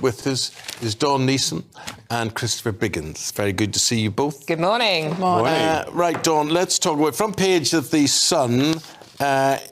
with us is Dawn Neesom and Christopher Biggins. Very good to see you both. Good morning. Good morning. Right, Dawn, let's talk about front page of the Sun.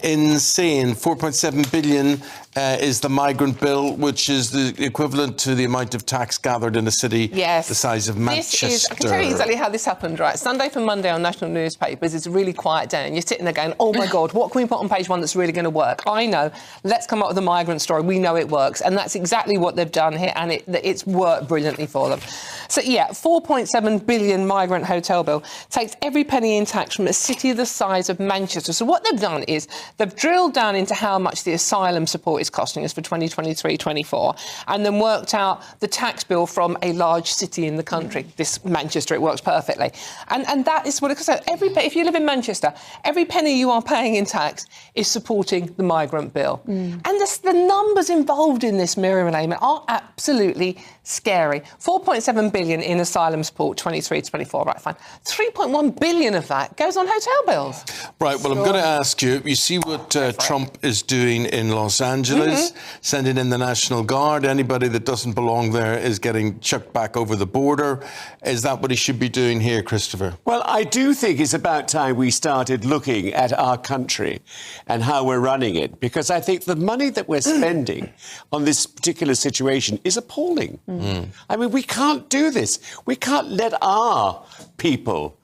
Insane. 4.7 billion is the migrant bill, which is the equivalent to the amount of tax gathered in a city the size of Manchester. I can tell you exactly how this happened, right? Sunday for Monday on national newspapers is a really quiet day, and you're sitting there going, oh my God, what can we put on page one that's really going to work? I know. Let's come up with a migrant story. We know it works. And that's exactly what they've done here, and it's worked brilliantly for them. So, yeah, 4.7 billion migrant hotel bill takes every penny in tax from a city the size of Manchester. So what they've done is they've drilled down into how much the asylum support is costing us for 2023-24, and then worked out the tax bill from a large city in the country. This Manchester, it works perfectly. And that is what it costs. So if you live in Manchester, every penny you are paying in tax is supporting the migrant bill. And the numbers involved in this, Miriam and Eamon, are absolutely scary. 4.7 billion in asylum support, 23-24, right, fine. 3.1 billion of that goes on hotel bills. Right, well, I'm going to ask you, you see what Trump is doing in Los Angeles, sending in the National Guard. Anybody that doesn't belong there is getting chucked back over the border. Is that what he should be doing here, Christopher? Well, I do think it's about time we started looking at our country and how we're running it, because I think the money that we're spending on this particular situation is appalling. I mean, we can't do this. We can't let our people,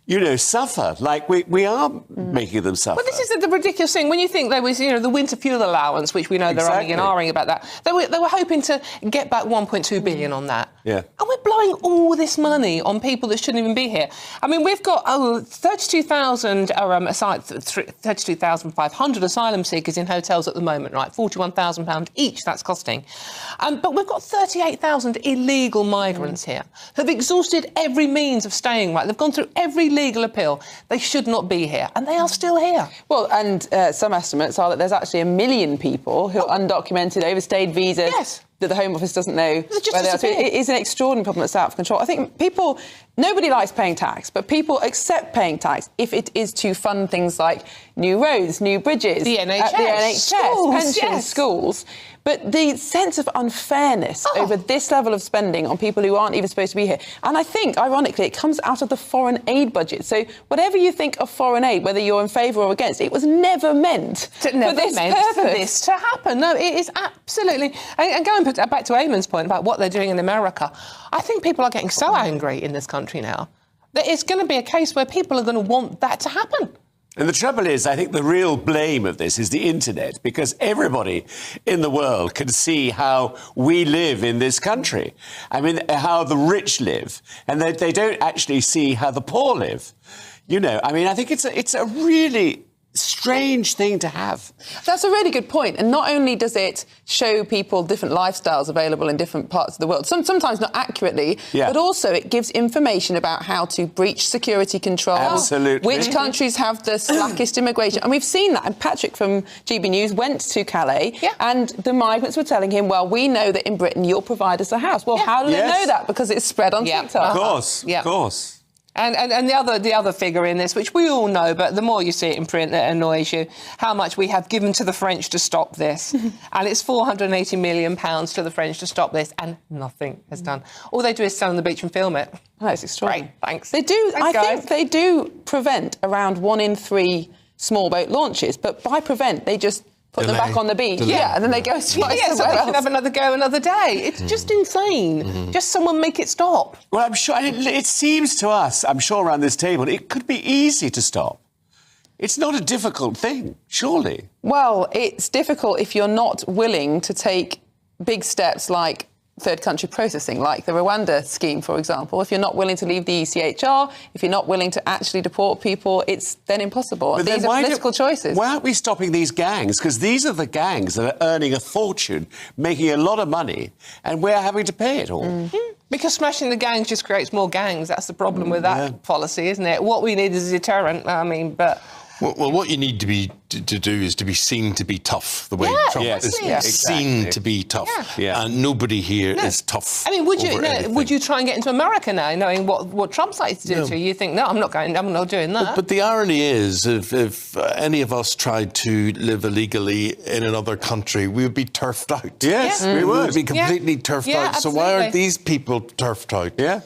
you know, suffer like we are making them suffer. Well, this is the ridiculous thing. When you think there was, you know, the winter fuel allowance, which we know they're umming and ahhing about that, they were hoping to get back 1.2 billion on that. Yeah. And we're blowing all this money on people that shouldn't even be here. I mean, we've got 32,500 asylum seekers in hotels at the moment, right? £41,000 each that's costing. But we've got 38,000 illegal migrants here who've exhausted every means of staying right. They've gone through every legal appeal. They should not be here, and they are still here. Well, and some estimates are that there's actually 1 million people who are undocumented, overstayed visas, that the Home Office doesn't know where they are. So it is an extraordinary problem that's out of control. I think nobody likes paying tax, but people accept paying tax if it is to fund things like new roads, new bridges, the NHS, schools, pensions, schools. But the sense of unfairness over this level of spending on people who aren't even supposed to be here. And I think, ironically, it comes out of the foreign aid budget. So whatever you think of foreign aid, whether you're in favour or against, it was never meant for this to happen. No, it is absolutely... And going back to Eamon's point about what they're doing in America, I think people are getting so angry in this country now that it's going to be a case where people are going to want that to happen. And the trouble is, I think the real blame of this is the internet, because everybody in the world can see how we live in this country. I mean, how the rich live, and they don't actually see how the poor live. You know, I mean, I think it's a really strange thing to have. That's a really good point. And not only does it show people different lifestyles available in different parts of the world, sometimes not accurately, but also it gives information about how to breach security controls. Absolutely. Which countries have the slackest immigration. And we've seen that. And Patrick from GB News went to Calais and the migrants were telling him, well, we know that in Britain you'll provide us a house. Well, how do they know that? Because it's spread on TikTok. Of course, of course. And the other figure in this, which we all know, but the more you see it in print, that annoys you, how much we have given to the French to stop this. And it's £480 million to the French to stop this, and nothing has done. All they do is stand on the beach and film it. That's extraordinary. Great, thanks. They do. I think they do prevent around 1 in 3 small boat launches, but by prevent, they just put them back on the beach. And then they go somewhere else. So they can have another go another day. It's just insane. Just someone make it stop. Well, I'm sure it seems to us, I'm sure around this table, it could be easy to stop. It's not a difficult thing, surely. Well, it's difficult if you're not willing to take big steps like third country processing, like the Rwanda scheme, for example. If you're not willing to leave the ECHR, if you're not willing to actually deport people, it's then impossible. But these are political choices. Why aren't we stopping these gangs? Because these are the gangs that are earning a fortune, making a lot of money, and we're having to pay it all. Because smashing the gangs just creates more gangs. That's the problem with that policy, isn't it? What we need is a deterrent, I mean, but... Well, what you need to do is to be seen to be tough, the way Trump is seen to be tough. And nobody here is tough. I mean, would you try and get into America now, knowing what Trump's like to do to you? You think, no, I'm not doing that. But the irony is, if any of us tried to live illegally in another country, we would be turfed out. Yes, we would. We'd be completely turfed out. Absolutely. So why aren't these people turfed out? Yeah.